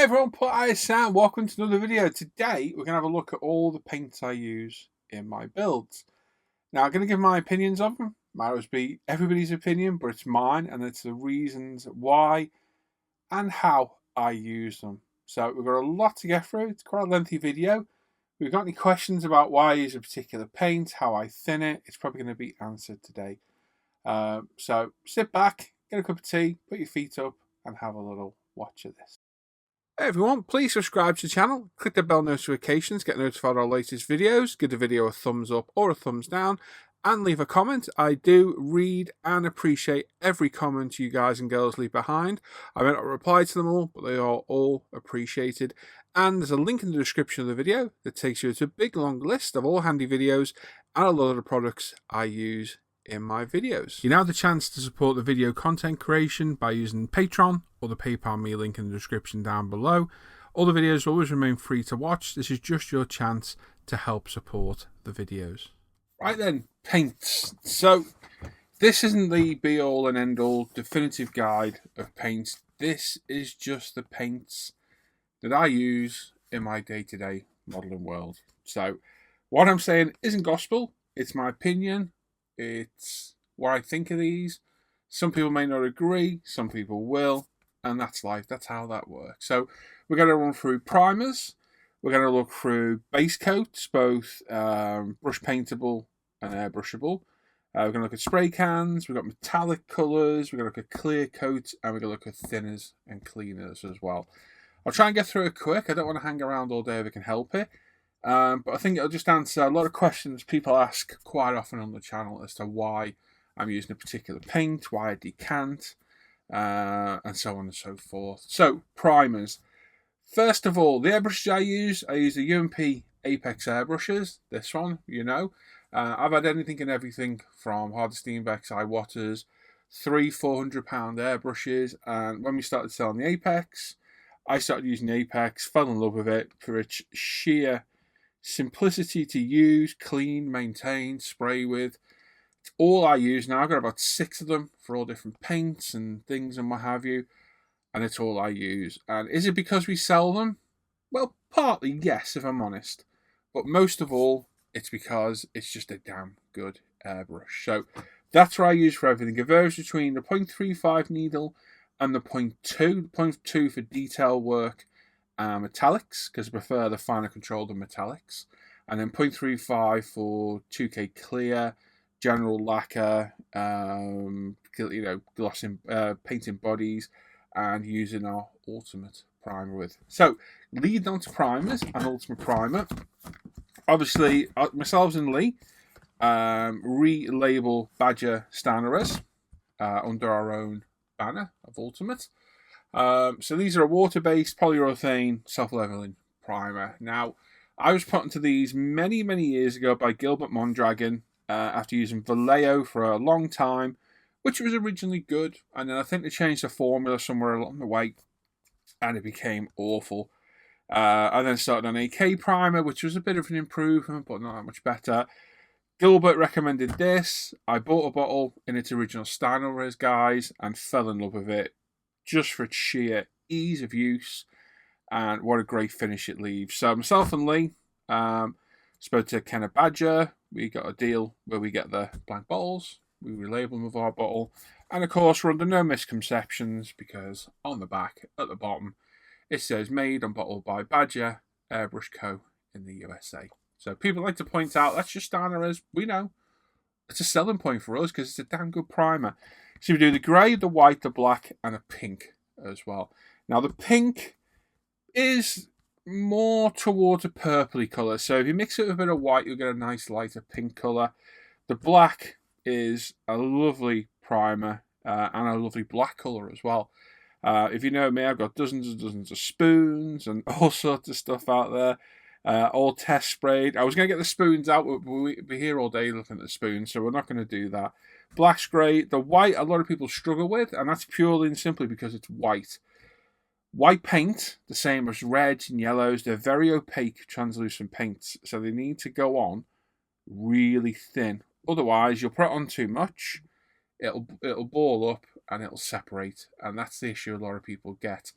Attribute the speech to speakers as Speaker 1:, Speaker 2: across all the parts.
Speaker 1: Hey everyone, Put Eye Sam, welcome to another video. Today we're going to have a look at all the paints I use in my builds. Now I'm going to give my opinions of them. Might always be everybody's opinion, but it's mine and it's the reasons why and how I use them. So we've got a lot to get through. It's quite a lengthy video. If you've got any questions about why I use a particular paint, how I thin it, it's probably going to be answered today. So sit back, get a cup of tea, put your feet up and have a little watch of this. Hey everyone, please subscribe to the channel, click the bell notifications, get notified of our latest videos, give the video a thumbs up or a thumbs down, and leave a comment. I do read and appreciate every comment you guys and girls leave behind. I may not reply to them all, but they are all appreciated. And there's a link in the description of the video that takes you to a big long list of all handy videos and a lot of the products I use in my videos. You now have the chance to support the video content creation by using Patreon or the PayPal me link in the description down below. All the videos will always remain free to watch. This is just your chance to help support the videos. Right then, paints. So this isn't the be all and end all definitive guide of paints. This is just the paints that I use in my day-to-day modelling world. So what I'm saying isn't gospel, it's my opinion. It's what I think of these. Some people may not agree, some people will, and that's life. That's how that works. So we're going to run through primers. We're going to look through base coats, both brush paintable and airbrushable. We're going to look at spray cans. We've got metallic colours. We're going to look at clear coats, and we're going to look at thinners and cleaners as well. I'll try and get through it quick. I don't want to hang around all day if I can help it. But I think it'll just answer a lot of questions people ask quite often on the channel as to why I'm using a particular paint, why I decant, and so on and so forth. So, primers. First of all, the airbrushes I use the UMP Apex airbrushes. This one, you know. I've had anything and everything from Hardest Steenbeck's Iwata's, £300-400 airbrushes, and when we started selling the Apex, I started using the Apex, fell in love with it for its sheer simplicity to use, clean, maintain, spray with. It's all I use now. I've got about 6 of them for all different paints and things and what have you. And it's all I use. And is it because we sell them? Well, partly yes, if I'm honest. But most of all, it's because it's just a damn good airbrush. So that's what I use for everything. It varies between the 0.35 needle and the 0.2. The 0.2 for detail work. Metallics, because I prefer the finer controlled than metallics, and then 0.35 for 2K clear, general lacquer, glossing, painting bodies, and using our ultimate primer with. So, lead on to primers and ultimate primer. Obviously, myself and Lee relabel Badger Stanners under our own banner of ultimate. So these are a water-based polyurethane self-leveling primer. Now, I was put into these many, many years ago by Gilbert Mondragon after using Vallejo for a long time, which was originally good, and then I think they changed the formula somewhere along the way, and it became awful. I then started an AK primer, which was a bit of an improvement, but not that much better. Gilbert recommended this. I bought a bottle in its original Stanners, guys, and fell in love with it. Just for its sheer ease of use and what a great finish it leaves. So myself and Lee spoke to Kenneth Badger. We got a deal where we get the blank bottles, we relabel them with our bottle, and of course we're under no misconceptions because on the back at the bottom it says made and bottled by Badger Airbrush Co. in the USA. So people like to point out that's just Stanners. We know it's a selling point for us because it's a damn good primer. So we do the grey, the white, the black, and a pink as well. Now the pink is more towards a purpley colour. So if you mix it with a bit of white, you'll get a nice lighter pink colour. The black is a lovely primer and a lovely black colour as well. If you know me, I've got dozens and dozens of spoons and all sorts of stuff out there. All test sprayed. I was going to get the spoons out, but we'll be here all day looking at the spoons, so we're not going to do that. Black's great. The white, a lot of people struggle with, and that's purely and simply because it's white. White paint, the same as reds and yellows, they're very opaque, translucent paints, so they need to go on really thin. Otherwise, you'll put on too much, it'll ball up and it'll separate, and that's the issue a lot of people get.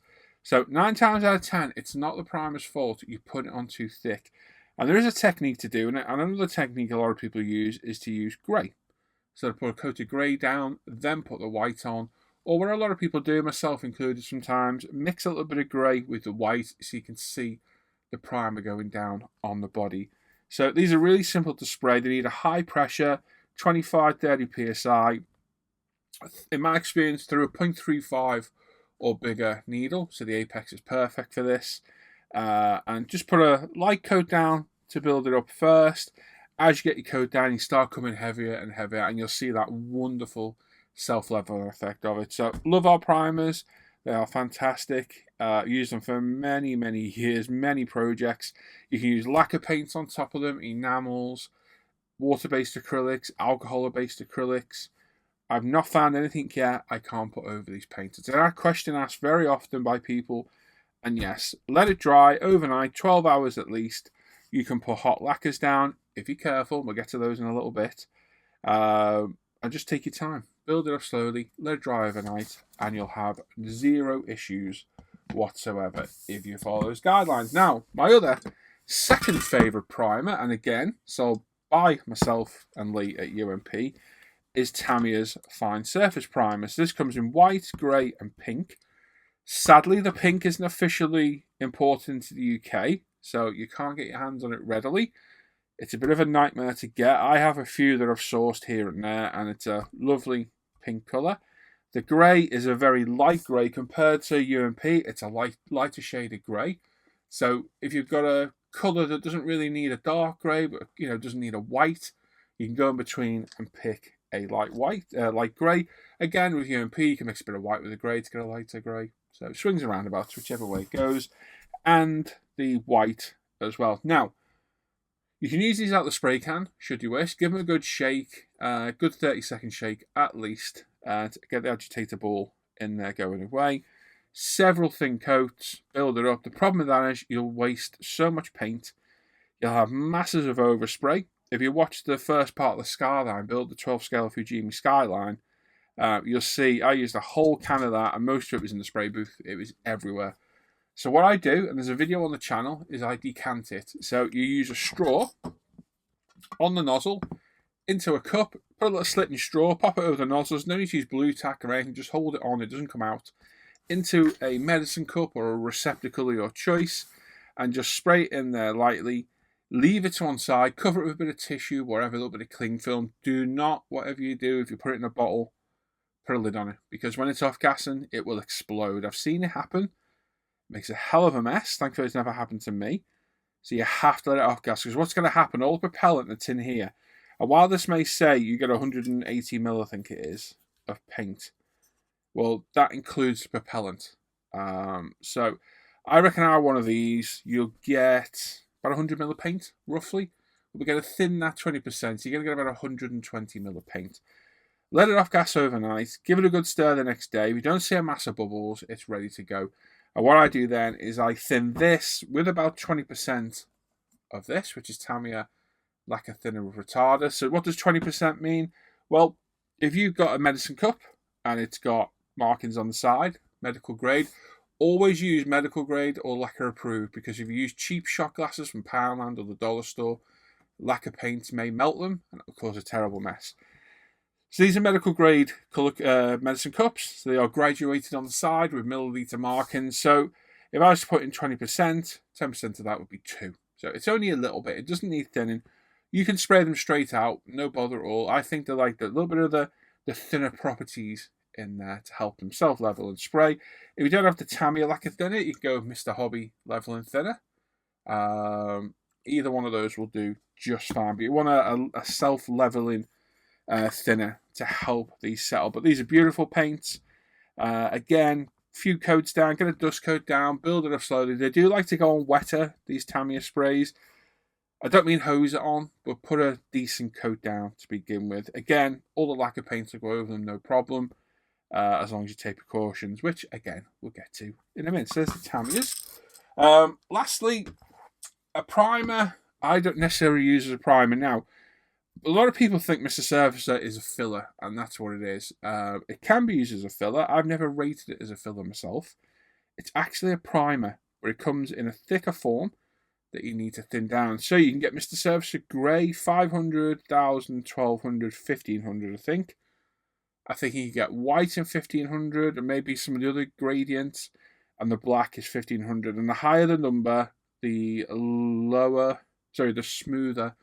Speaker 1: So 9 times out of 10, it's not the primer's fault. You put it on too thick. And there is a technique to do, and another technique a lot of people use is to use grey. So to put a coat of grey down, then put the white on. Or what a lot of people do, myself included sometimes, mix a little bit of grey with the white so you can see the primer going down on the body. So these are really simple to spray. They need a high pressure, 25-30 psi. In my experience, through a 0.35 or bigger needle, so the apex is perfect for this. And just put a light coat down to build it up first. As you get your coat down, you start coming heavier and heavier, and you'll see that wonderful self-leveling effect of it. So love our primers. They are fantastic. Use them for many, many years, many projects. You can use lacquer paints on top of them, enamels, water-based acrylics, alcohol-based acrylics. I've not found anything yet I can't put over these paints. It's a question asked very often by people. And yes, let it dry overnight, 12 hours at least. You can put hot lacquers down if you're careful. We'll get to those in a little bit. And just take your time. Build it up slowly, let it dry overnight, and you'll have zero issues whatsoever if you follow those guidelines. Now, my other second favourite primer, and again, sold by myself and Lee at UMP, is Tamiya's Fine Surface Primer. So this comes in white, grey, and pink. Sadly, the pink isn't officially imported into the UK, so you can't get your hands on it readily. It's a bit of a nightmare to get. I have a few that I've sourced here and there, and it's a lovely pink colour. The grey is a very light grey compared to UMP. It's a lighter shade of grey. So if you've got a colour that doesn't really need a dark grey, but doesn't need a white, you can go in between and pick a light grey. Again, with UMP, you can mix a bit of white with a grey to get a lighter grey. So it swings around about whichever way it goes. And the white as well. Now, you can use these out of the spray can, should you wish. Give them a good shake, good 30-second shake at least, to get the agitator ball in there going away. Several thin coats, build it up. The problem with that is you'll waste so much paint. You'll have masses of overspray. If you watch the first part of the skyline, build the 12 scale Fujimi skyline, you'll see I used a whole can of that, and most of it was in the spray booth. It was everywhere. So what I do, and there's a video on the channel, is I decant it. So you use a straw on the nozzle into a cup, put a little slit in straw, pop it over the nozzles. No need to use blue tack or anything, just hold it on, it doesn't come out. Into a medicine cup or a receptacle of your choice, and just spray it in there lightly. Leave it to one side, cover it with a bit of tissue, whatever, a little bit of cling film. Do not, whatever you do, if you put it in a bottle, put a lid on it, because when it's off gassing, it will explode. I've seen it happen. Makes a hell of a mess. Thankfully, it's never happened to me. So you have to let it off gas, because what's going to happen, all the propellant that's in here, and while this may say you get 180 mil, I think it is, of paint, well, that includes the propellant. So I reckon out of one of these, you'll get about 100 mil of paint, roughly. We're going to thin that 20%, so you're going to get about 120 mil of paint. Let it off gas overnight, give it a good stir the next day. If you don't see a mass of bubbles, it's ready to go. And what I do then is I thin this with about 20% of this, which is Tamiya lacquer thinner with retarders. So what does 20% mean? Well, if you've got a medicine cup and it's got markings on the side, medical grade, always use medical grade or lacquer approved, because if you use cheap shot glasses from Poundland or the dollar store, lacquer paints may melt them and it will cause a terrible mess. So these are medical grade color medicine cups. So they are graduated on the side with milliliter markings. So if I was to put in 20%, 10% of that would be 2. So it's only a little bit. It doesn't need thinning. You can spray them straight out, no bother at all. I think they like the little bit of the thinner properties in there to help them self-level and spray. If you don't have the Tamiya lacquer thinner, you can go with Mr. Hobby level and thinner. Either one of those will do just fine. But you want a self-leveling thinner to help these settle. But these are beautiful paints. Again, few coats down, get a dust coat down, build it up slowly. They do like to go on wetter, these Tamiya sprays. I don't mean hose it on, but put a decent coat down to begin with. Again, all the lacquer paints will go over them, no problem, as long as you take precautions, which, again, we'll get to in a minute. So there's the Tamiyas. Lastly, a primer I don't necessarily use as a primer. Now, a lot of people think Mr. Surfacer is a filler, and that's what it is. It can be used as a filler. I've never rated it as a filler myself. It's actually a primer, but it comes in a thicker form that you need to thin down. So you can get Mr. Surfacer Grey 500, 1000, 1200, 1500, I think. I think you can get white in 1500 and maybe some of the other gradients, and the black is 1500. And the higher the number, the smoother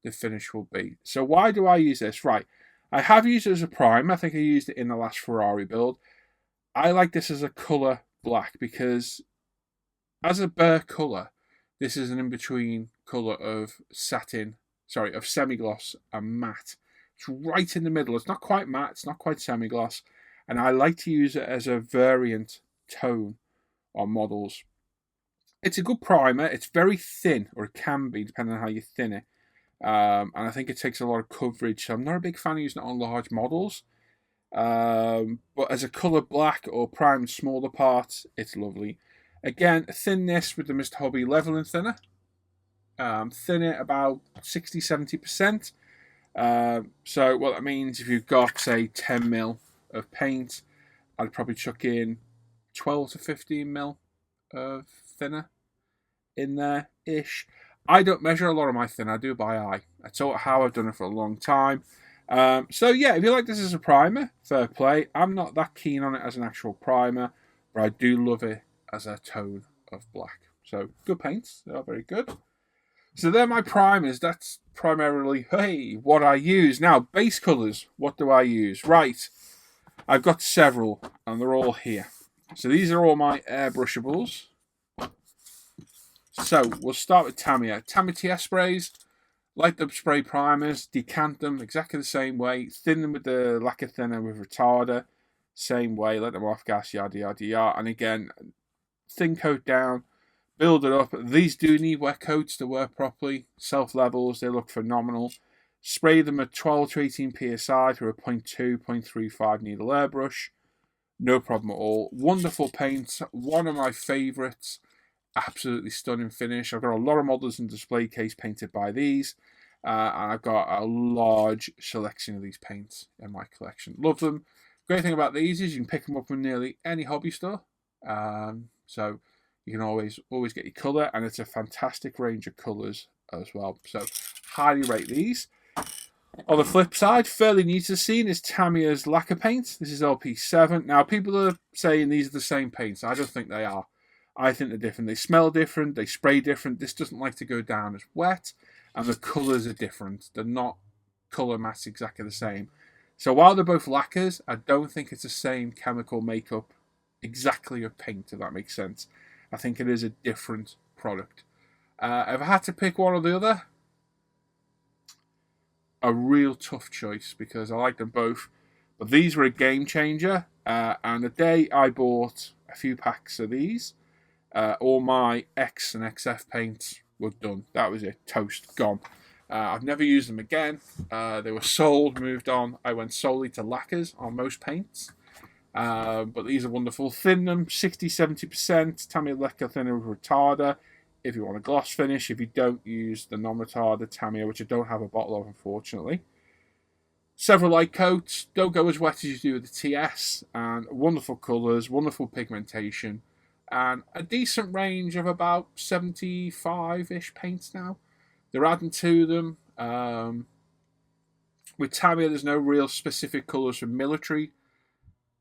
Speaker 1: the finish will be. So why do I use this? Right, I have used it as a primer. I think I used it in the last Ferrari build. I like this as a colour black because as a bare colour, this is an in-between colour of semi-gloss and matte. It's right in the middle. It's not quite matte, it's not quite semi-gloss, and I like to use it as a variant tone on models. It's a good primer. It's very thin, or it can be, depending on how you thin it. And I think it takes a lot of coverage, so I'm not a big fan of using it on large models. But as a colour black or primed smaller parts, it's lovely. Again, thin this with the Mr. Hobby leveling thinner. Thin it about 60-70%. So what that means, if you've got, say, 10mm of paint, I'd probably chuck in 12 to 15mm of thinner in there-ish. I don't measure a lot of my thinner, I do it by eye. That's how I've done it for a long time. So yeah, if you like this as a primer, fair play. I'm not that keen on it as an actual primer, but I do love it as a tone of black. So good paints, they are very good. So they're my primers. That's primarily, what I use. Now, base colours, what do I use? Right, I've got several, and they're all here. So these are all my airbrushables. So we'll start with Tamiya. Tamiya TS sprays, light up spray primers, decant them exactly the same way, thin them with the lacquer thinner with retarder, same way, let them off gas, yada yada yada. And again, thin coat down, build it up. These do need wet coats to work properly. Self levels, they look phenomenal. Spray them at 12 to 18 psi through a 0.2, 0.35 needle airbrush. No problem at all. Wonderful paint. One of my favourites. Absolutely stunning finish. I've got a lot of models in display case painted by these. And I've got a large selection of these paints in my collection. Love them. Great thing about these is you can pick them up from nearly any hobby store. So you can always get your colour, and it's a fantastic range of colours as well. So highly rate these. On the flip side, fairly new to the scene is Tamiya's lacquer paint. This is LP7. Now, people are saying these are the same paints. I don't think they are. I think they're different. They smell different. They spray different. This doesn't like to go down as wet. And the colours are different. They're not colour mattes exactly the same. So while they're both lacquers, I don't think it's the same chemical makeup exactly of paint, if that makes sense. I think it is a different product. If I had to pick one or the other, a real tough choice because I like them both. But these were a game changer. And the day I bought a few packs of these, all my X and XF paints were done. That was it. Toast. Gone. I've never used them again. They were sold, moved on. I went solely to lacquers on most paints. But these are wonderful. Thin them 60-70%. Tamiya lacquer thinner with retarder. If you want a gloss finish. If you don't, use the non-retarder Tamiya, which I don't have a bottle of, unfortunately. Several light coats. Don't go as wet as you do with the TS. And wonderful colours, wonderful pigmentation. And a decent range of about 75-ish paints now. They're adding to them. With Tamiya, there's no real specific colours for military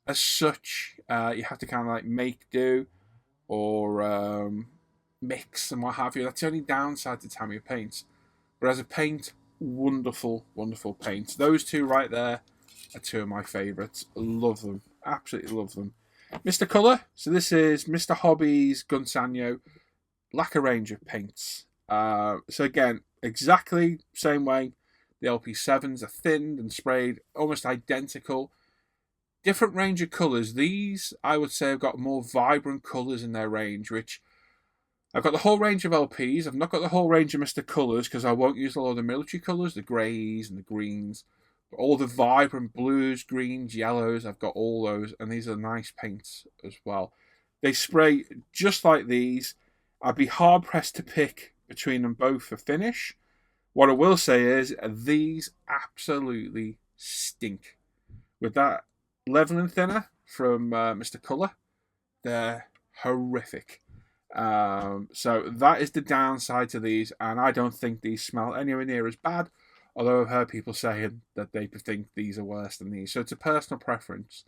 Speaker 1: as such. You have to kind of like make do or mix and what have you. That's the only downside to Tamiya paints. But as a paint, wonderful, wonderful paints. Those two right there are two of my favourites. Love them. Absolutely love them. Mr. Colour. So this is Mr. Hobby's Gunsanyo lacquer range of paints. So again, exactly same way. The LP7s are thinned and sprayed, almost identical. Different range of colours. These, I would say, have got more vibrant colours in their range, which I've got the whole range of LPs. I've not got the whole range of Mr. Colours because I won't use a lot of the military colours, the greys and the greens. But all the vibrant blues, greens, yellows, I've got all those, and these are nice paints as well. They spray just like these. I'd be hard-pressed to pick between them both for finish. What I will say is these absolutely stink. With that leveling thinner from Mr. Colour, they're horrific. So that is the downside to these, and I don't think these smell anywhere near as bad, although I've heard people saying that they think these are worse than these. So it's a personal preference.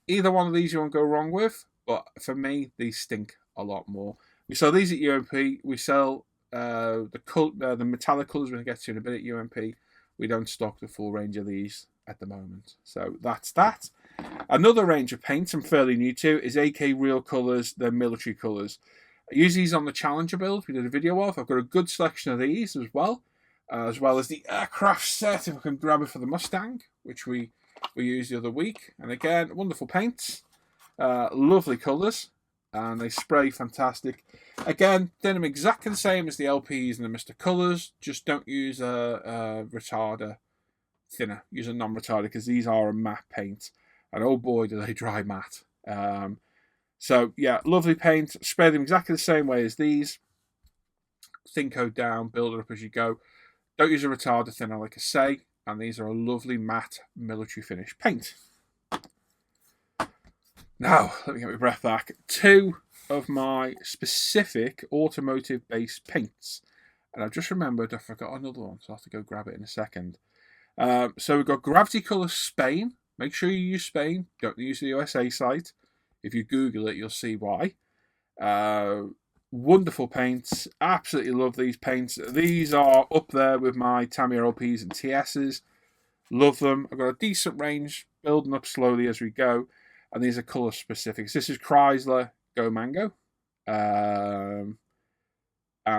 Speaker 1: Either one of these you won't go wrong with, but for me, these stink a lot more. We sell these at UMP. We sell the metallic colours we're going to get to in a bit at UMP. We don't stock the full range of these at the moment. So that's that. Another range of paints I'm fairly new to is AK Real Colours, the military colours. I use these on the Challenger build we did a video of. I've got a good selection of these as well as the aircraft set, if I can grab it, for the Mustang, which we used the other week. And again, wonderful paints, lovely colours, and they spray fantastic. Again, did them exactly the same as the LPs and the Mr. Colours, just don't use a retarder thinner. Use a non-retarder, because these are a matte paint, and oh boy do they dry matte. So yeah, lovely paint. Spray them exactly the same way as these. Thin coat down, build it up as you go. Don't use a retarder thinner, like I say, and these are a lovely matte military finish paint. Now, let me get my breath back. Two of my specific automotive based paints, and I've just remembered I forgot another one, so I'll have to go grab it in a second. So we've got Gravity Colour Spain. Make sure you use Spain, don't use the USA site. If you Google it, you'll see why. Wonderful paints. Absolutely love these paints. These are up there with my Tamiya LPs and TSs. Love them. I've got a decent range, building up slowly as we go. And these are colour specifics. This is Chrysler Go Mango. And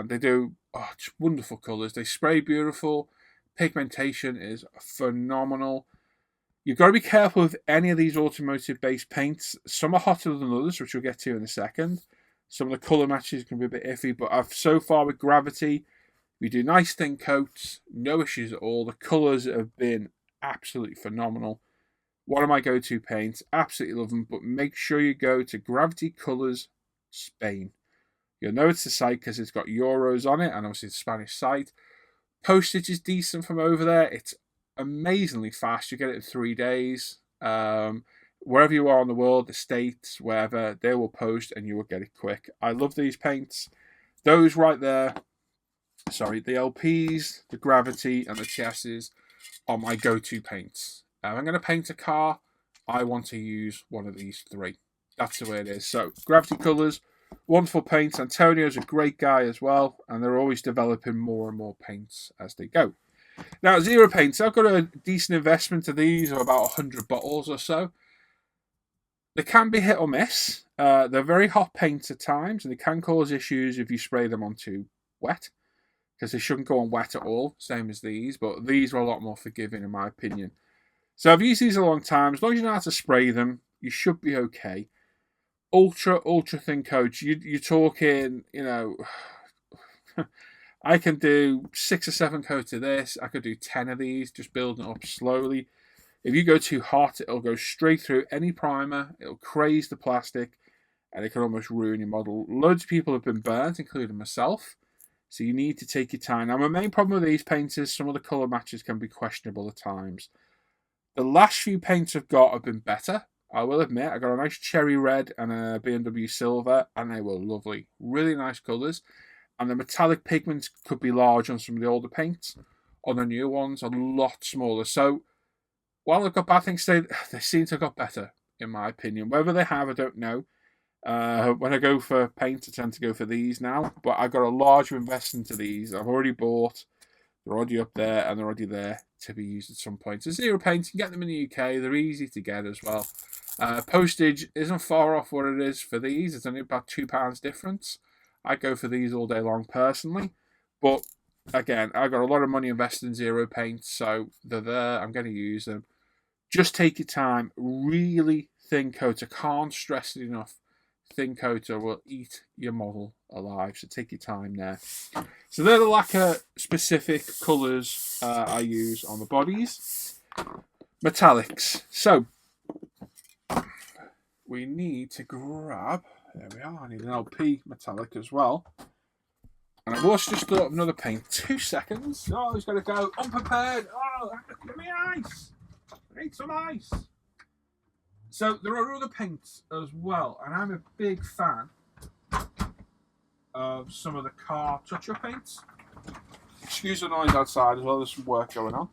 Speaker 1: they do just wonderful colours. They spray beautiful. Pigmentation is phenomenal. You've got to be careful with any of these automotive-based paints. Some are hotter than others, which we'll get to in a second. Some of the colour matches can be a bit iffy, but so far with Gravity, we do nice thin coats, no issues at all. The colours have been absolutely phenomenal. One of my go-to paints, absolutely love them, but make sure you go to Gravity Colours Spain. You'll know it's the site because it's got euros on it, and obviously it's a Spanish site. Postage is decent from over there. It's amazingly fast. You get it in 3 days. Wherever you are in the world, the States, wherever, they will post and you will get it quick. I love these paints. Those right there, sorry, the LPs, the Gravity, and the TSs are my go-to paints. If I'm going to paint a car, I want to use one of these three. That's the way it is. So, Gravity Colours, wonderful paints. Antonio's a great guy as well, and they're always developing more and more paints as they go. Now, Zero Paints, I've got a decent investment of these, of about 100 bottles or so. They can be hit or miss. They're very hot paints at times, and they can cause issues if you spray them on too wet, because they shouldn't go on wet at all, same as these, but these are a lot more forgiving in my opinion. So I've used these a long time. As long as you know how to spray them, you should be okay. Ultra thin coats. You're talking, I can do 6 or 7 coats of this. I could do 10 of these, just building it up slowly. If you go too hot, it'll go straight through any primer. It'll craze the plastic, and it can almost ruin your model. Loads of people have been burnt, including myself. So you need to take your time. Now, my main problem with these paints is some of the colour matches can be questionable at times. The last few paints I've got have been better. I will admit, I got a nice cherry red and a BMW silver, and they were lovely. Really nice colours. And the metallic pigments could be large on some of the older paints. On the new ones, a lot smaller. So, while I've got bad things to say, they seem to have got better, in my opinion. Whether they have, I don't know. When I go for paint, I tend to go for these now. But I've got a large investment into these. I've already bought. They're already up there, and they're already there to be used at some point. So Zero Paint, you can get them in the UK. They're easy to get as well. Postage isn't far off what it is for these. It's only about £2 difference. I go for these all day long personally. But again, I've got a lot of money invested in Zero Paint, so they're there. I'm going to use them. Just take your time. Really thin coat. I can't stress it enough. Thin coater will eat your model alive, so take your time there. So they're the lacquer specific colours I use on the bodies. Metallics. So we need to grab, there we are, I need an LP metallic as well. And I've also just thought of another paint. 2 seconds. Oh, he's got to go. Unprepared. Oh, give me ice. I need some ice. So there are other paints as well, and I'm a big fan of some of the car touch-up paints. Excuse the noise outside as well, there's some work going on.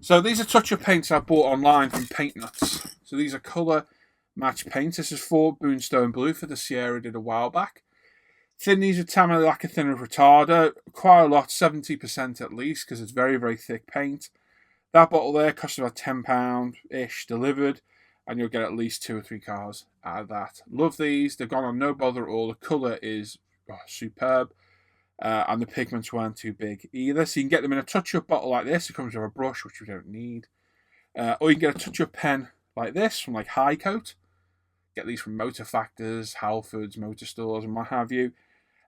Speaker 1: So these are touch-up paints I bought online from Paint Nuts. So these are colour match paints. This is for Moonstone Blue for the Sierra did a while back. Thin these with Tamiya lacquer thinner retarder. Quite a lot, 70% at least, because it's very, very thick paint. That bottle there costs about £10-ish delivered, and you'll get at least 2 or 3 cars out of that. Love these. They've gone on no bother at all. The colour is superb. And the pigments weren't too big either. So you can get them in a touch-up bottle like this. It comes with a brush, which we don't need. Or you can get a touch-up pen like this from like High Coat. Get these from Motor Factors, Halfords, Motor Stores, and what have you.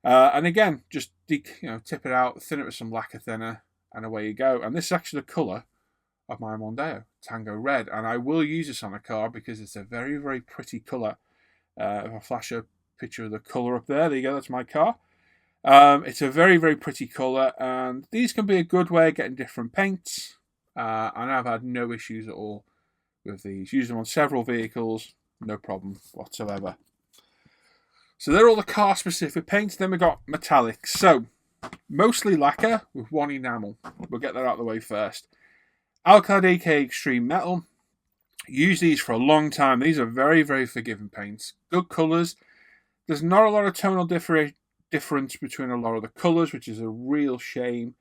Speaker 1: And again, just tip it out, thin it with some lacquer thinner, and away you go. And this is actually the colour of my Mondeo, Tango Red. And I will use this on a car because it's a very, very pretty colour. If I flash a picture of the colour up there you go, that's my car. It's a very, very pretty colour, and these can be a good way of getting different paints. And I've had no issues at all with these. Use them on several vehicles, no problem whatsoever. So they're all the car-specific paints. Then we've got metallics. So, mostly lacquer with one enamel. We'll get that out of the way first. Alclad AK Extreme Metal. Use these for a long time. These are very, very forgiving paints. Good colours. There's not a lot of tonal difference between a lot of the colours, which is a real shame.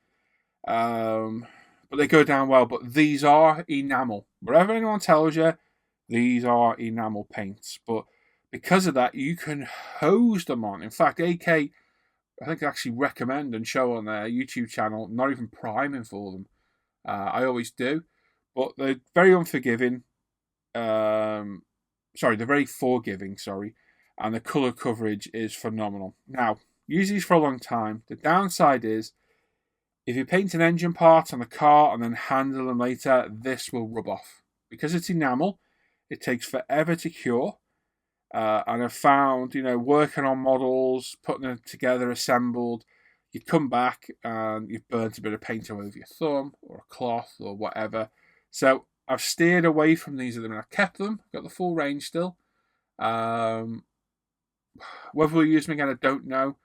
Speaker 1: But they go down well. But these are enamel. Whatever anyone tells you, these are enamel paints. But because of that, you can hose them on. In fact, AK, I think, actually recommend and show on their YouTube channel, not even priming for them. I always do. But they're very unforgiving. They're very forgiving, and the colour coverage is phenomenal. Now, use these for a long time. The downside is, if you paint an engine part on a car and then handle them later, this will rub off. Because it's enamel, it takes forever to cure. And I've found, working on models, putting them together, assembled, you come back and you've burnt a bit of paint all over your thumb or a cloth or whatever. So I've steered away from these at the minute. I've kept them, got the full range still. Whether we'll use them again, I don't know.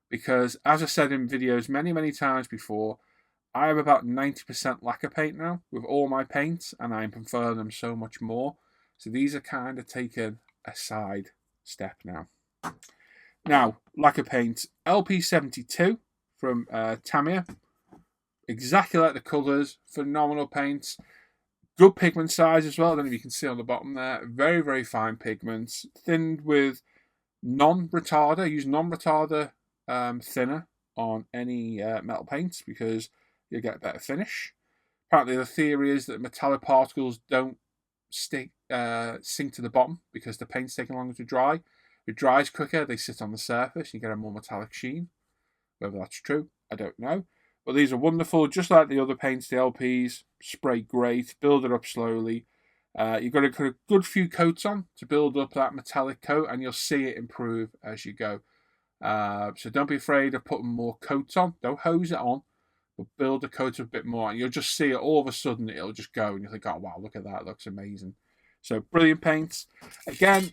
Speaker 1: Because, as I said in videos many, many times before, I have about 90% lacquer paint now with all my paints, and I prefer them so much more. So these are kind of taken a side step now. Now, lacquer paint, LP72 from Tamiya. Exactly like the colours, phenomenal paints. Good pigment size as well. I don't know if you can see on the bottom there. Very, very fine pigments. Thinned with non-retarder. Use non-retarder thinner on any metal paints because you'll get a better finish. Apparently the theory is that metallic particles don't sink to the bottom because the paint's taking longer to dry. It dries quicker, they sit on the surface, you get a more metallic sheen. Whether that's true, I don't know. But these are wonderful, just like the other paints, the LPs. Spray great, build it up slowly. You've got to put a good few coats on to build up that metallic coat, and you'll see it improve as you go. So don't be afraid of putting more coats on. Don't hose it on, but build the coat a bit more, and you'll just see it all of a sudden. It'll just go, and you'll think, "Oh wow, look at that! It looks amazing." So brilliant paints. Again,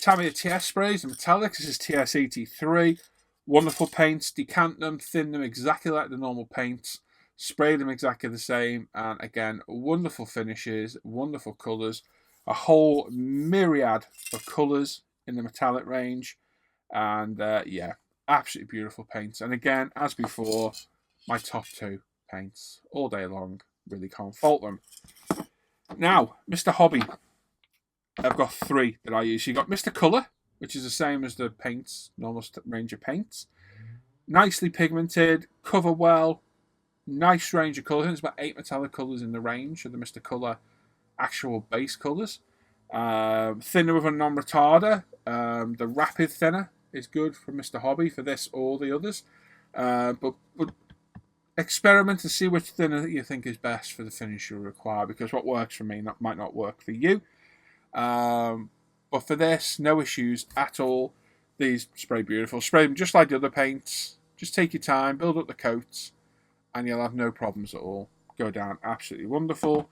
Speaker 1: Tamiya TS sprays and metallics. This is TS83. Wonderful paints. Decant them, thin them exactly like the normal paints. Spray them exactly the same, and again, wonderful finishes, wonderful colours. A whole myriad of colours in the metallic range. And yeah, absolutely beautiful paints. And again, as before, my top 2 paints all day long. Really can't fault them. Now, Mr. Hobby. I've got 3 that I use. You've got Mr. Colour, which is the same as the paints, normal range of paints. Nicely pigmented, cover well, nice range of colours. There's about 8 metallic colours in the range of the Mr. Colour actual base colours. Thinner with a non-retarder. The rapid thinner is good for Mr. Hobby for this or the others. But experiment and see which thinner you think is best for the finish you require, because what works for me might not work for you. But for this, no issues at all. These spray beautiful. Spray them just like the other paints. Just take your time, build up the coats, and you'll have no problems at all. Go down absolutely wonderful.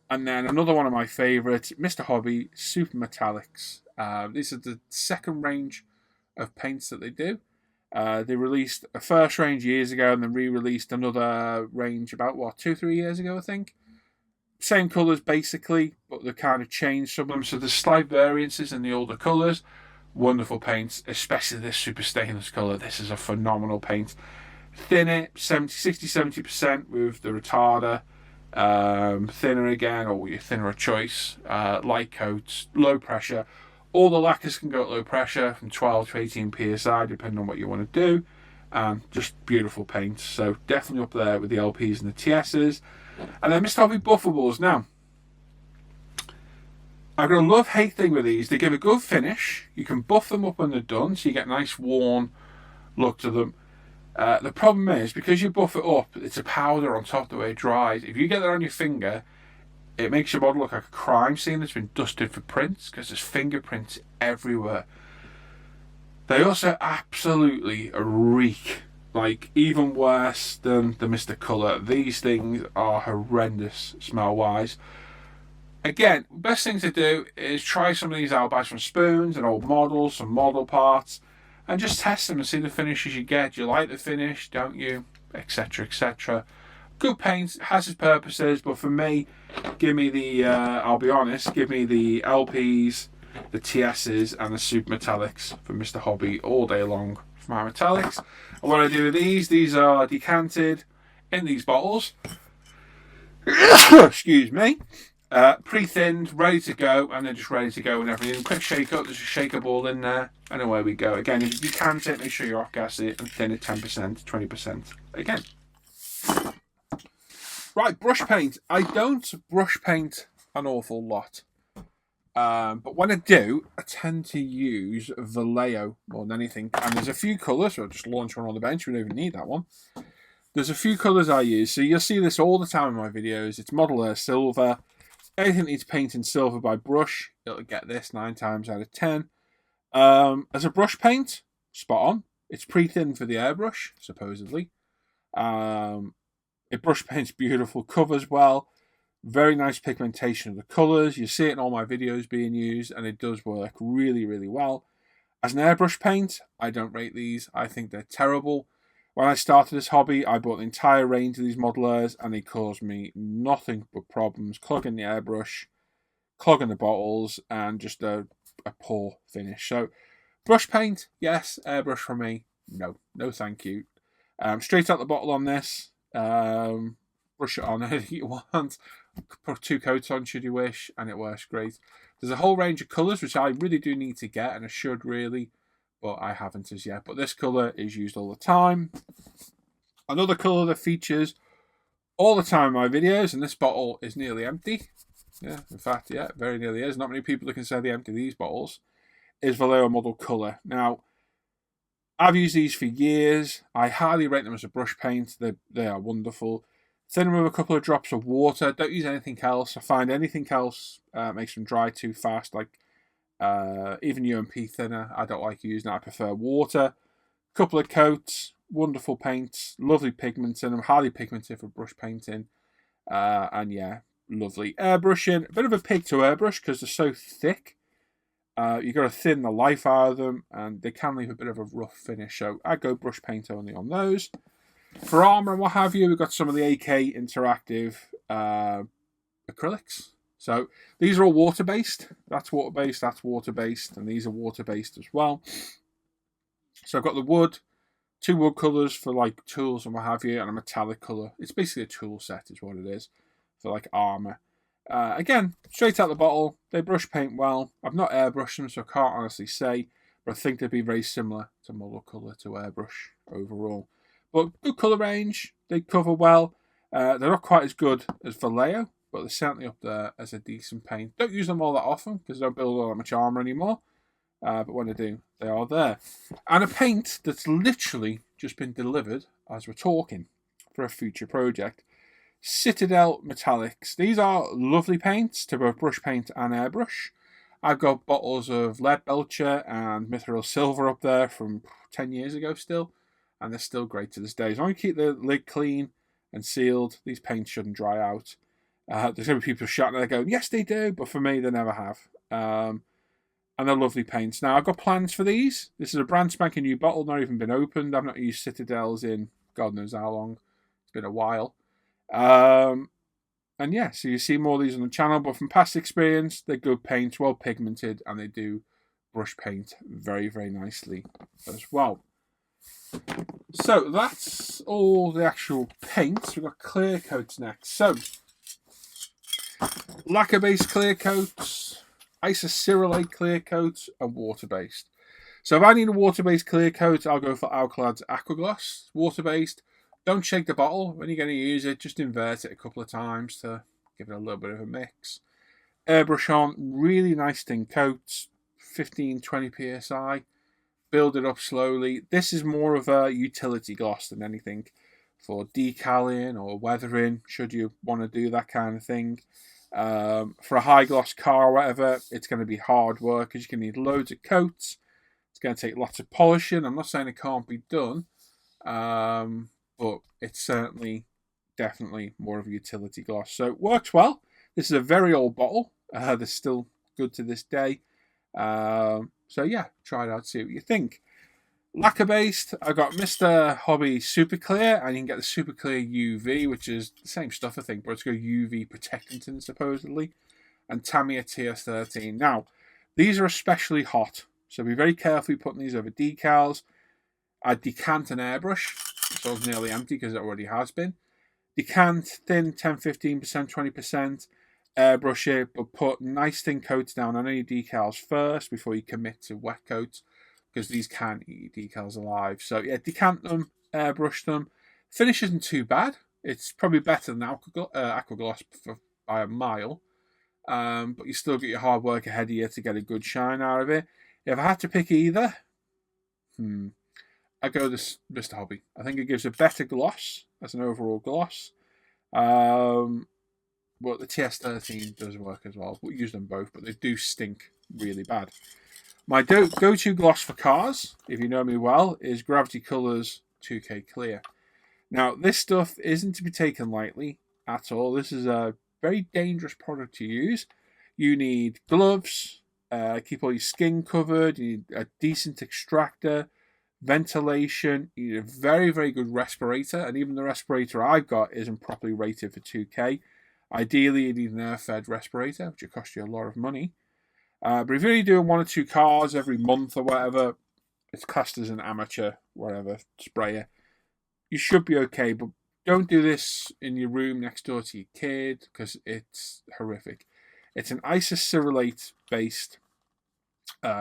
Speaker 1: And then another one of my favourites, Mr. Hobby Super Metallics. These are the second range of paints that they do. They released a first range years ago and then re-released another range about, 2-3 years ago, I think. Same colours basically, but they've kind of changed some of them. So there's slight variances in the older colours. Wonderful paints, especially this super stainless colour. This is a phenomenal paint. Thin it 60-70% with the retarder. Thinner again, or your thinner of choice. Light coats, low pressure. All the lacquers can go at low pressure from 12 to 18 psi, depending on what you want to do. Just beautiful paints. So definitely up there with the LPs and the TSs. And then Mr. Hobby buffables. Now, I've got a love-hate thing with these. They give a good finish. You can buff them up when they're done, so you get a nice worn look to them. The problem is, because you buff it up, it's a powder on top the way it dries. If you get that on your finger, it makes your model look like a crime scene that's been dusted for prints, because there's fingerprints everywhere. They also absolutely reek. Like, even worse than the Mr. Colour. These things are horrendous smell-wise. Again, best thing to do is try some of these out, buy some spoons and old models, some model parts, and just test them and see the finishes you get. Do you like the finish? Don't you? Etc, etc. Good paint, has its purposes, but for me, give me the, I'll be honest, give me the LPs, the TSs, and the super metallics from Mr. Hobby all day long for my metallics. And what I do with these are decanted in these bottles. Excuse me. Pre-thinned, ready to go, and they're just ready to go and everything. Quick shake up, there's a shaker ball in there, and away we go. Again, if you can it, make sure you off-gas it and thin it 10%, 20%. Again. Right, brush paint. I don't brush paint an awful lot. But when I do, I tend to use Vallejo more than anything. And there's a few colours, so I'll just launch one on the bench, we don't even need that one. There's a few colours I use, so you'll see this all the time in my videos. It's Model Air Silver. Anything that needs painting silver by brush, it'll get this 9 times out of 10. As a brush paint, spot on. It's pre-thin for the airbrush, supposedly. It brush paints beautiful, covers well. Very nice pigmentation of the colours. You see it in all my videos being used, and it does work really, really well. As an airbrush paint, I don't rate these. I think they're terrible. When I started this hobby, I bought the entire range of these Model Airs, and they caused me nothing but problems. Clogging the airbrush, clogging the bottles, and just a poor finish. So, brush paint, yes. Airbrush for me, no. No thank you. Straight out the bottle on this. Brush it on anything you want. Put 2 coats on should you wish, and it works great. There's a whole range of colours, which I really do need to get, and I should really, but I haven't as yet. But this colour is used all the time. Another colour that features all the time in my videos, and this bottle is nearly empty. Yeah, in fact, yeah, very nearly is. Not many people that can say they empty these bottles. Is Vallejo Model Colour. Now, I've used these for years. I highly rate them as a brush paint. They are wonderful. Thin them with a couple of drops of water. Don't use anything else. I find anything else makes them dry too fast. Like even UMP thinner, I don't like using it. I prefer water. Couple of coats. Wonderful paints. Lovely pigments in them. Highly pigmented for brush painting. And yeah, lovely. Airbrushing. A bit of a pig to airbrush because they're so thick. You've got to thin the life out of them, and they can leave a bit of a rough finish. So I go brush paint only on those. For armour and what have you, we've got some of the AK Interactive acrylics. So these are all water-based. That's water-based, that's water-based, and these are water-based as well. So I've got the wood, 2 wood colours for like tools and what have you, and a metallic colour. It's basically a tool set is what it is for like armour. Again, straight out the bottle. They brush paint well. I've not airbrushed them, so I can't honestly say, but I think they'd be very similar to Model Colour to airbrush overall. But good colour range. They cover well. They're not quite as good as Vallejo, but they're certainly up there as a decent paint. Don't use them all that often because I don't build all that much armour anymore. But when I do, they are there. And a paint that's literally just been delivered as we're talking for a future project. Citadel Metallics. These are lovely paints to both brush paint and airbrush. I've got bottles of Lead Belcher and Mithril Silver up there from 10 years ago still, and they're still great to this day. As long as you keep the lid clean and sealed, these paints shouldn't dry out. There's going to be people shouting there going, yes they do, but for me they never have. And they're lovely paints. Now, I've got plans for these. This is a brand spanking new bottle, not even been opened. I've not used Citadels in God knows how long. It's been a while. And yeah, so you see more of these on the channel, but from past experience, they're good paints, well pigmented, and they do brush paint very, very nicely as well. So that's all the actual paints. We've got clear coats next. So lacquer-based clear coats, isocyanate clear coats, and water-based. So if I need a water-based clear coat, I'll go for Alkalad's Aquagloss. Water-based. Don't shake the bottle when you're going to use it. Just invert it a couple of times to give it a little bit of a mix. Airbrush on. Really nice thin coats. 15-20 psi. Build it up slowly. This is more of a utility gloss than anything for decaling or weathering, should you want to do that kind of thing. For a high gloss car or whatever, it's going to be hard work because you're going to need loads of coats. It's going to take lots of polishing. I'm not saying it can't be done. But it's certainly, definitely more of a utility gloss. So it works well. This is a very old bottle. They're still good to this day. So yeah, try it out, see what you think. Lacquer based, I've got Mr. Hobby Super Clear, and you can get the Super Clear UV, which is the same stuff, I think, but it's got UV protectant supposedly. And Tamiya TS13. Now, these are especially hot, so be very careful putting these over decals. I decant an airbrush, so it's nearly empty because it already has been. Decant thin 10-15%, 20%. Airbrush it, but put nice thin coats down on any decals first before you commit to wet coats, because these can eat decals alive. So yeah, decant them, airbrush them. Finish isn't too bad. It's probably better than Aquagloss by a mile. But you still get your hard work ahead of you to get a good shine out of it. If I had to pick either, I go this Mr. Hobby. I think it gives a better gloss as an overall gloss. But the TS13 does work as well. We'll use them both, but they do stink really bad. My go-to gloss for cars, if you know me well, is Gravity Colors 2K Clear. Now, this stuff isn't to be taken lightly at all. This is a very dangerous product to use. You need gloves, keep all your skin covered, you need a decent extractor, ventilation, you need a very, very good respirator, and even the respirator I've got isn't properly rated for 2K. Ideally, you need an air-fed respirator, which will cost you a lot of money. But if you're only doing 1 or 2 cars every month or whatever, it's classed as an amateur, whatever, sprayer. You should be okay, but don't do this in your room next door to your kid, because it's horrific. It's an isocyanate-based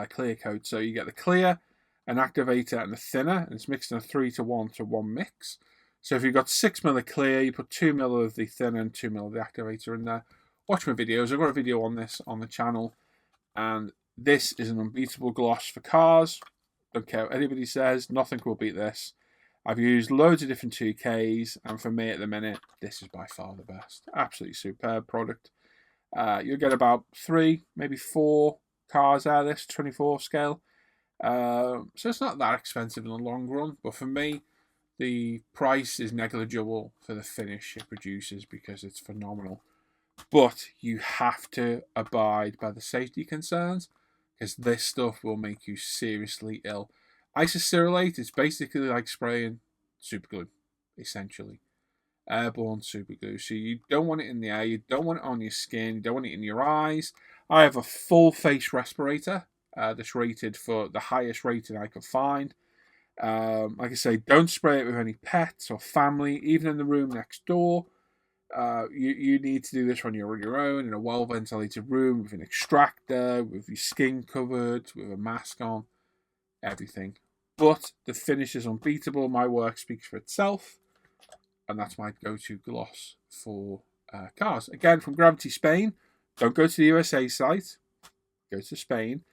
Speaker 1: clear coat. So you get the clear, an activator, and a thinner, and it's mixed in a 3-to-1 mix. So if you've got 6 ml of clear, you put 2 ml of the thinner and 2 ml of the activator in there. Watch my videos. I've got a video on this on the channel. And this is an unbeatable gloss for cars. Don't care what anybody says. Nothing will beat this. I've used loads of different 2Ks. And for me at the minute, this is by far the best. Absolutely superb product. You'll get about 3, maybe 4 cars out of this 24 scale. So it's not that expensive in the long run. But for me, the price is negligible for the finish it produces because it's phenomenal. But you have to abide by the safety concerns because this stuff will make you seriously ill. Isocyanate is basically like spraying super glue, essentially. Airborne super glue. So you don't want it in the air, you don't want it on your skin, you don't want it in your eyes. I have a full face respirator that's rated for the highest rating I could find. Like I say, don't spray it with any pets or family, even in the room next door. You need to do this when you're on your own in a well-ventilated room with an extractor, with your skin covered, with a mask on, everything. But the finish is unbeatable. My work speaks for itself, and that's my go-to gloss for cars. Again, from Gravity Spain. Don't go to the USA site. Go to Spain.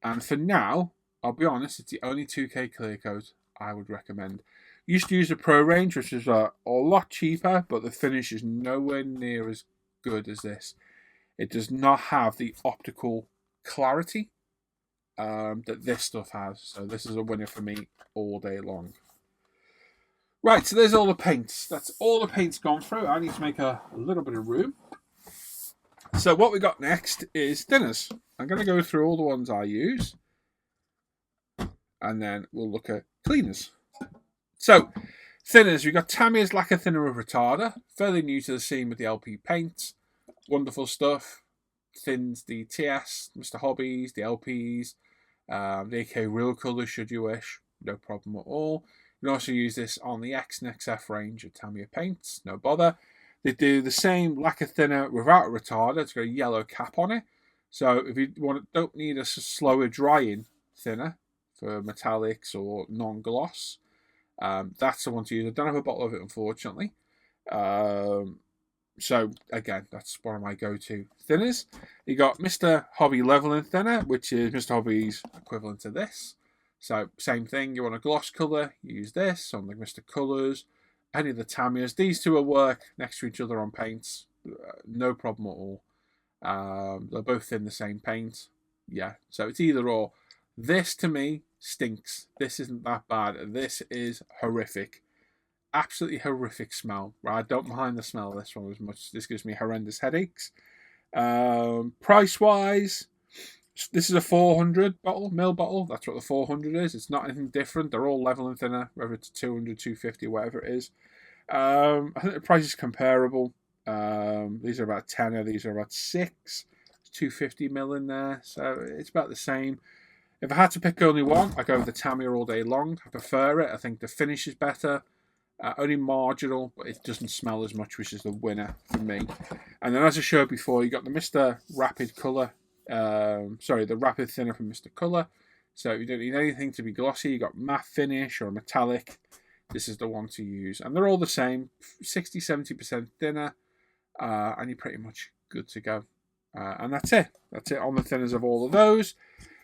Speaker 1: And for now, I'll be honest, it's the only 2K clear coat I would recommend. Used to use the Pro range, which is a lot cheaper, but the finish is nowhere near as good as this. It does not have the optical clarity that this stuff has. So this is a winner for me all day long. Right, so there's all the paints. That's all the paints gone through. I need to make a little bit of room So what we got next is thinners. I'm going to go through all the ones I use, and then we'll look at cleaners. So, thinners, we've got Tamiya's lacquer thinner with retarder. Fairly new to the scene with the LP paints. Wonderful stuff. Thins the TS, Mr. Hobbies, the LPs, the AK real colours should you wish. No problem at all. You can also use this on the X and XF range of Tamiya paints. No bother. They do the same lacquer thinner without a retarder. It's got a yellow cap on it. So if you don't need a slower drying thinner for metallics or non-gloss, that's the one to use. I don't have a bottle of it, unfortunately. So again, that's one of my go-to thinners. You got Mr. Hobby Leveling Thinner, which is Mr. Hobby's equivalent to this. So same thing, you want a gloss colour, use this on the Mr. Colours, any of the Tamiyas. These two will work next to each other on paints, no problem at all. They're both thin the same paint. Yeah, so it's either or. This to me stinks. This isn't that bad. This is horrific. Absolutely horrific smell. Right, I don't mind the smell of this one as much. This gives me horrendous headaches. Price wise, this is a 400 ml bottle. That's what the 400 is. It's not anything different. They're all level and thinner, whether it's 200, 250, whatever it is. I think the price is comparable. These are about 10, these are about 6. 250 ml in there, so it's about the same. If I had to pick only one, I go with the Tamiya all day long. I prefer it. I think the finish is better. Only marginal, but it doesn't smell as much, which is the winner for me. And then, as I showed before, you got the Mr. Rapid Colour. The Rapid Thinner from Mr. Colour. So you don't need anything to be glossy. You got matte finish or metallic. This is the one to use, and they're all the same, 60-70% thinner, and you're pretty much good to go. And that's it. That's it on the thinners of all of those.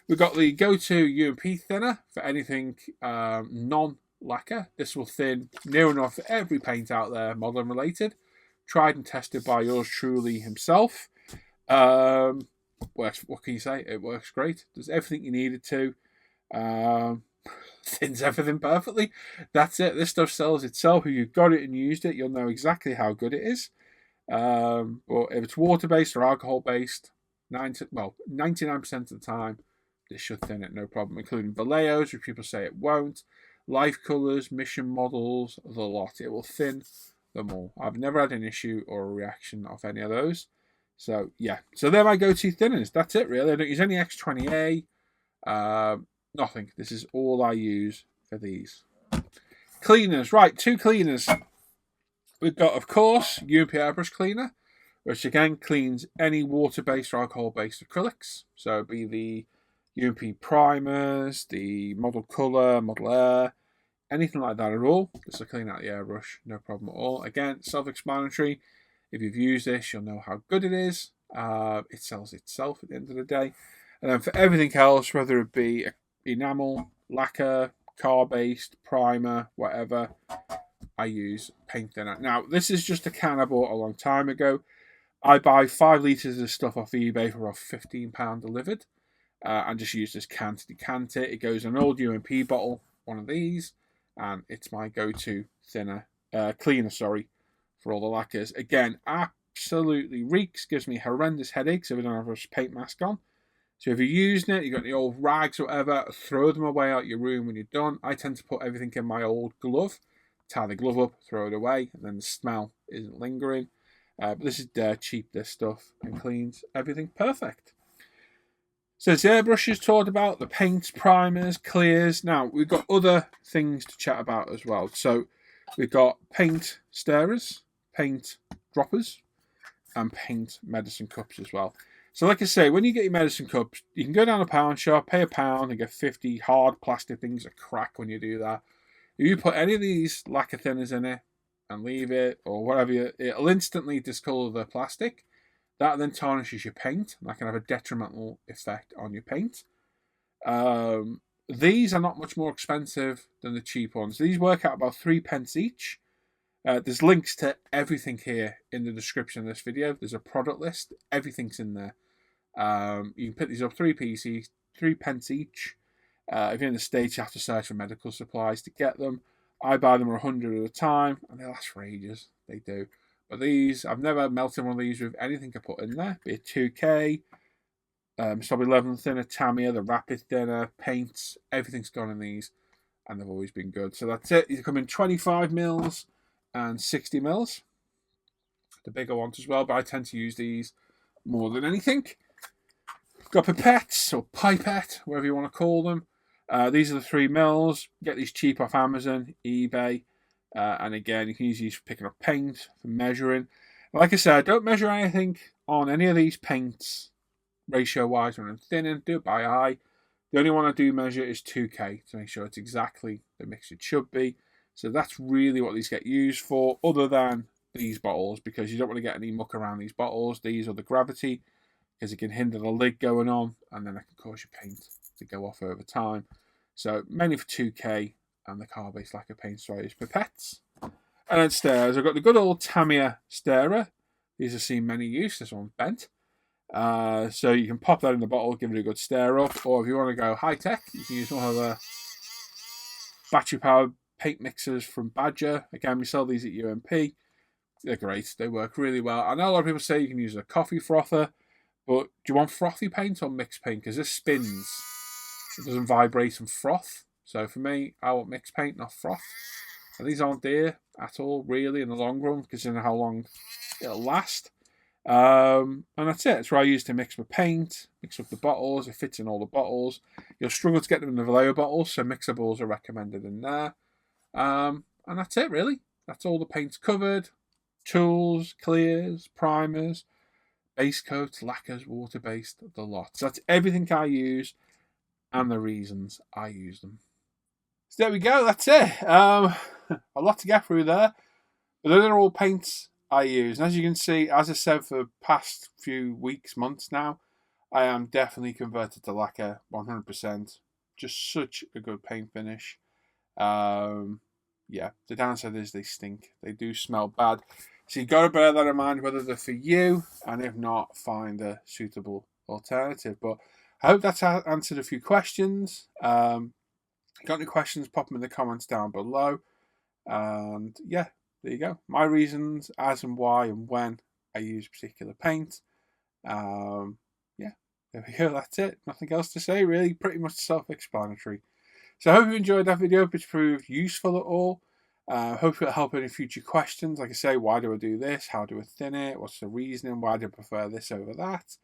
Speaker 1: We've got the go-to U&P thinner for anything non-lacquer. This will thin near enough every paint out there, modern related. Tried and tested by yours truly himself. Works. What can you say? It works great. Does everything you need it to. Thins everything perfectly. That's it. This stuff sells itself. If you've got it and used it, you'll know exactly how good it is. But if it's water-based or alcohol-based, 99% of the time, this should thin it, no problem, including Vallejos, which people say it won't. Life colours, mission models, the lot. It will thin them all. I've never had an issue or a reaction of any of those. So, yeah. So, they're my go-to thinners. That's it, really. I don't use any X20A. Nothing. This is all I use for these. Cleaners. Right, 2 cleaners. We've got, of course, U&P Airbrush Cleaner, which again cleans any water-based or alcohol-based acrylics. So it'd be the U&P primers, the Model Colour, Model Air, anything like that at all. Just to clean out the airbrush, no problem at all. Again, self-explanatory. If you've used this, you'll know how good it is. It sells itself at the end of the day. And then for everything else, whether it be enamel, lacquer, car-based, primer, whatever, I use paint thinner. Now, this is just a can I bought a long time ago. I buy 5 litres of stuff off eBay for about £15 delivered. And just use this can to decant it. It goes in an old U&P bottle, one of these, and it's my go-to cleaner, for all the lacquers. Again, absolutely reeks, gives me horrendous headaches if I don't have a paint mask on. So if you're using it, you've got the old rags or whatever, throw them away out your room when you're done. I tend to put everything in my old glove, tie the glove up, throw it away, and then the smell isn't lingering. But this is dirt cheap, this stuff, and cleans everything perfect. So it's airbrushes talked about, the paints, primers, clears. Now, we've got other things to chat about as well. So we've got paint stirrers, paint droppers, and paint medicine cups as well. So like I say, when you get your medicine cups, you can go down a pound shop, pay £1 and get 50 hard plastic things that crack when you do that. If you put any of these lacquer thinners in it and leave it or whatever, it'll instantly discolour the plastic. That then tarnishes your paint. That can have a detrimental effect on your paint. These are not much more expensive than the cheap ones. These work out about 3p each. There's links to everything here in the description of this video. There's a product list. Everything's in there. You can pick these up 3p each. If you're in the States, you have to search for medical supplies to get them. I buy them 100 at a time, and they last for ages. They do. But these, I've never melted one of these with anything I put in there. Be it 2K, stop 11 thinner, Tamiya, the rapid thinner, paints, everything's gone in these, and they've always been good. So that's it. These come in 25 mils and 60 mils. The bigger ones as well, but I tend to use these more than anything. Got pipettes or pipette, whatever you want to call them. These are the 3 mils. Get these cheap off Amazon, eBay. And again, you can use these for picking up paint, for measuring. Like I said, don't measure anything on any of these paints ratio-wise when I'm thinning. Do it by eye. The only one I do measure is 2K to make sure it's exactly the mix it should be. So that's really what these get used for, other than these bottles, because you don't want to get any muck around these bottles. These are the gravity, because it can hinder the lid going on, and then it can cause your paint to go off over time. So mainly for 2K, and the car-based lacquer paint sprays, pipettes. And then stirrers. I've got the good old Tamiya stirrer. These have seen many use. This one's bent. So you can pop that in the bottle, give it a good stir up, or if you want to go high-tech, you can use one of the battery-powered paint mixers from Badger. Again, we sell these at UMP. They're great. They work really well. I know a lot of people say you can use a coffee frother, but do you want frothy paint or mixed paint? Because this spins. It doesn't vibrate and froth. So for me, I want mixed paint, not froth. And these aren't dear at all, really, in the long run, considering how long it'll last. And that's it. It's what I use to mix my paint, mix up the bottles. It fits in all the bottles. You'll struggle to get them in the Vallejo bottles, so mixables are recommended in there. And that's it, really. That's all the paints covered. Tools, clears, primers, base coats, lacquers, water-based, the lot. So that's everything I use and the reasons I use them. So there we go, that's it. A lot to get through there. But those are all paints I use. And as you can see, as I said for the past few weeks, months now, I am definitely converted to lacquer, 100%. Just such a good paint finish. Yeah, the downside is they stink. They do smell bad. So you've got to bear that in mind whether they're for you, and if not, find a suitable alternative. But I hope that's answered a few questions. Got any questions, pop them in the comments down below. And yeah, there you go. My reasons as and why and when I use particular paint. Yeah, there we go. That's it. Nothing else to say, really. Pretty much self-explanatory. So I hope you enjoyed that video, if it's proved useful at all. Hope it'll help any future questions. Like I say, why do I do this? How do I thin it? What's the reasoning? Why do I prefer this over that?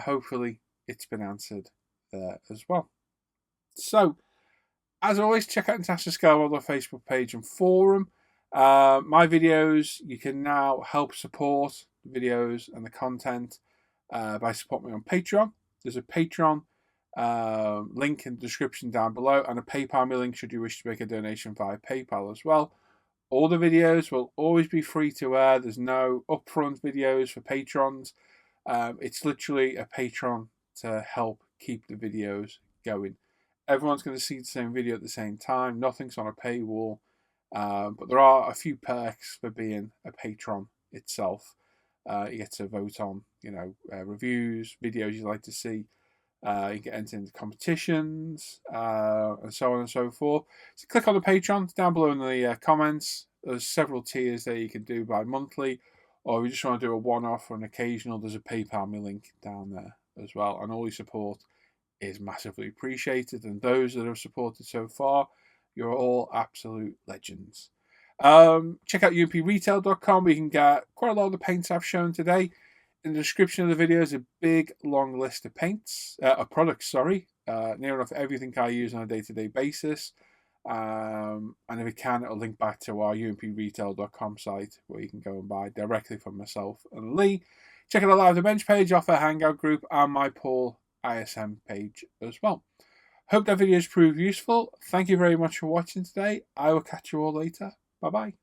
Speaker 1: Hopefully it's been answered there as well. So, as always, check out International Scale Model Facebook page and forum. My videos, you can now help support the videos and the content by supporting me on Patreon. There's a Patreon link in the description down below, and a PayPal me link should you wish to make a donation via PayPal as well. All the videos will always be free to air. There's no upfront videos for patrons. It's literally a Patreon to help keep the videos going. Everyone's going to see the same video at the same time. Nothing's on a paywall, but there are a few perks for being a patron itself. You get to vote on, reviews, videos you'd like to see. You get entered into competitions, and so on and so forth. So click on the Patreon down below in the comments. There's several tiers that you can do by monthly, or if you just want to do a one-off or an occasional, there's a PayPal me link down there as well. And all your support is massively appreciated. And those that have supported so far, you're all absolute legends. Check out umpretail.com where you can get quite a lot of the paints I've shown today. In the description of the video is a big, long list of products, near enough everything I use on a day-to-day basis. And if we can, it'll link back to our umpretail.com site where you can go and buy directly from myself and Lee. Check out the Live the Bench page, Off Air Hangout group, and my Paul ISM page as well. Hope that video has proved useful. Thank you very much for watching today. I will catch you all later. Bye-bye.